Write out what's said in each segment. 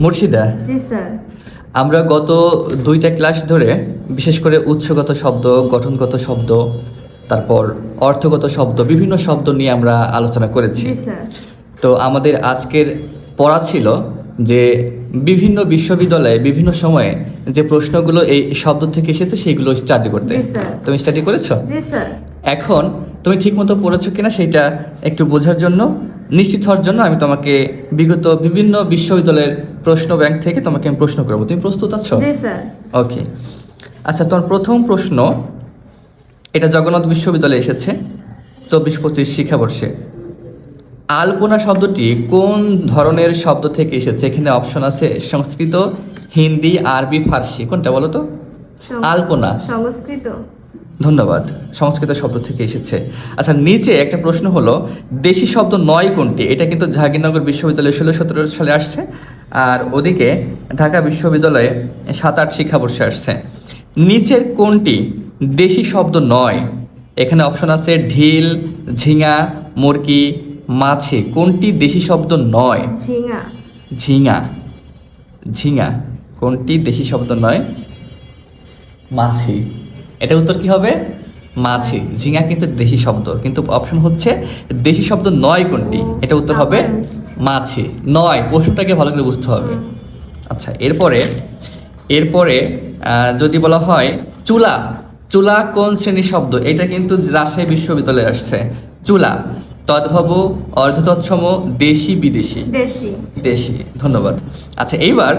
মুর্শিদা, জি sir. আমরা গত 2টা ক্লাস ধরে বিশেষ করে উৎসগত শব্দ, গঠনগত শব্দ, তারপর অর্থগত শব্দ, বিভিন্ন শব্দ নিয়ে আমরা আলোচনা করেছি। জি স্যার। তো আমাদের আজকের পড়া ছিল যে বিভিন্ন বিশ্ববিদ্যালয়ে বিভিন্ন সময়ে যে প্রশ্নগুলো এই শব্দ থেকে এসেছে সেগুলো স্টাডি করতে। জি স্যার। তুমি স্টাডি করেছো? জি স্যার। এখন তুমি ঠিকমতো পড়েছো কিনা সেটা একটু বোঝার জন্য, নিশ্চিত হওয়ার জন্য আমি তোমাকে বিগত বিভিন্ন বিশ্ববিদ্যালয়ের প্রশ্ন ব্যাংক থেকে তোমাকে আমি প্রশ্ন করবো। তুমি প্রস্তুত আছো? জি স্যার। ওকে। আচ্ছা, তোমার প্রথম প্রশ্ন, এটা জগন্নাথ বিশ্ববিদ্যালয়ে এসেছে 24-25 শিক্ষাবর্ষে। আলপনা শব্দটি কোন ধরনের শব্দ থেকে এসেছে? এখানে অপশন আছে সংস্কৃত, হিন্দি, আরবি, ফার্সি। কোনটা বলো তো? আলপনা। সংস্কৃত। ধন্যবাদ, সংস্কৃত শব্দ থেকে এসেছে। আচ্ছা, নিচে একটা প্রশ্ন হলো দেশি শব্দ নয় কোনটি? এটা কিন্তু জাহাঙ্গীরনগর বিশ্ববিদ্যালয়ে 16-17 সালে আসছে, আর ওদিকে ঢাকা বিশ্ববিদ্যালয়ে 7-8 শিক্ষাবর্ষে আসছে। নিচের কোনটি দেশি শব্দ নয়? এখানে অপশন আছে ঢিল, ঝিঙা, মুরগি, মাছি। কোনটি দেশি শব্দ নয়? ঝিঙা। ঝিঙা। ঝিঙা কোনটি দেশি শব্দ নয়? মাছি। এটা উত্তর কি হবে? মাছি। ঝিঙা কিন্তু দেশি শব্দ, কিন্তু অপশন হচ্ছে দেশি শব্দ নয় কোনটি? এটা উত্তর হবে মাছি। নয়, প্রশ্নটাকে ভালো করে বুঝতে হবে। আচ্ছা, এরপরে যদি বলা হয় চুলা, চুলা কোন শ্রেণীর শব্দ? এটা কিন্তু রাজশাহী বিশ্ববিদ্যালয়ে আসছে। চুলা তদ্ভব, অর্ধতৎসম, দেশি, বিদেশি? দেশি। দেশি। ধন্যবাদ। আচ্ছা, এইবার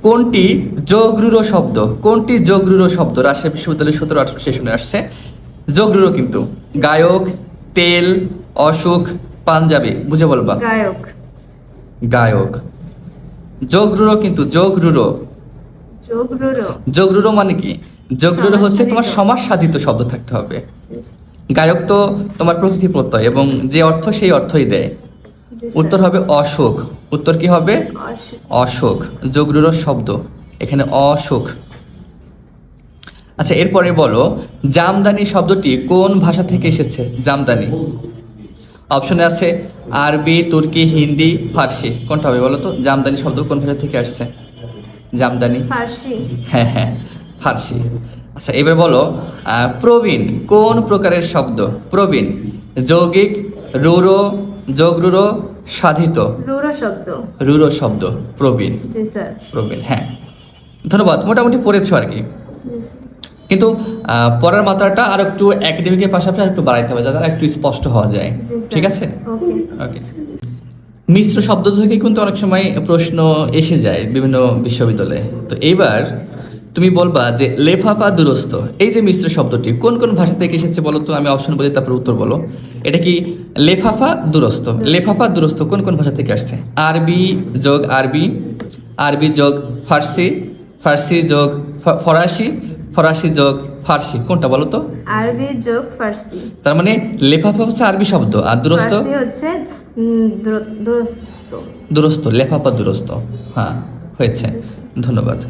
কোনটি যোগরূঢ় শব্দ? কোনটি যোগরূঢ় শব্দ? রাজশাহী বিশ্ববিদ্যালয় 17-18 সেশনে আসছে। যোগরূঢ় কিন্তু গায়ক, তেল, অসুখ, পাঞ্জাবি। বুঝে বলবা। গায়ক। গায়ক। যোগরূঢ় কিন্তু যোগরূঢ়। যোগরূঢ়। যোগরূঢ় মানে কি? যোগরূঢ় হচ্ছে তোমার সমাজসাধিত। সমাজ সাধিত শব্দ থাকতে হবে। গায়ক তো তোমার প্রকৃতি প্রত্যয় এবং যে অর্থ সেই অর্থই দেয়। জি স্যার। উত্তর হবে অসুখ। উত্তর কি হবে? অসুখ। অসুখ। যোগরূঢ় শব্দ এখানে অসুখ। আচ্ছা, এরপরে বলো জামদানি শব্দটি কোন ভাষা থেকে এসেছে? জামদানি অপশনে আছে আরবি, তুর্কি, হিন্দি, ফার্সি। কোনটা হবে বলো তো? জামদানি শব্দ কোন ভাষা থেকে আসছে? জামদানি। ফার্সি। হ্যাঁ হ্যাঁ, ফার্সি। আচ্ছা, এবার বলো প্রবীণ কোন প্রকারের শব্দ? প্রবীণ যৌগিক, রূঢ়, যোগরূঢ়, সাধিত? রূঢ় শব্দ। রূঢ় শব্দ প্রবীণ। জি স্যার। প্রবীণ, হ্যাঁ। ধন্যবাদ, মোটামুটি পড়েছো আর কি। জি স্যার। কিন্তু পড়ার মাত্রাটা আর একটু একাডেমিকের পাশাপাশি আর একটু বাড়াইতে হবে যাতে একটু স্পষ্ট হওয়া যায়। জি স্যার। ঠিক আছে? ওকে। ওকে। মিশ্র শব্দ থেকে কিন্তু অনেক সময় প্রশ্ন এসে যায় বিভিন্ন বিশ্ববিদ্যালয়ে। তো এইবার তুমি বলবা যে লেফাফা দুরস্ত, এই যে মিশ্র শব্দটি কোন কোন ভাষা থেকে এসেছে বলো তো? আমি অপশন বলি, তারপর উত্তর বলো। এটা কি লেফাফা দুরস্ত? লেফাফা দুরস্ত কোন কোন ভাষা থেকে আসছে? আরবি যোগ আরবি, আরবি যোগ ফার্সি, ফার্সি যোগ ফরাসি, ফরাসি যোগ ফার্সি। কোনটা বলো তো? আরবি যোগ ফার্সি। তার মানে লেফাফা হচ্ছে আরবি শব্দ আর দুরস্ত ফার্সি হচ্ছে দুরস্ত। দুরস্ত, লেফাফা দুরস্ত। হ্যাঁ, হয়েছে। ধন্যবাদ।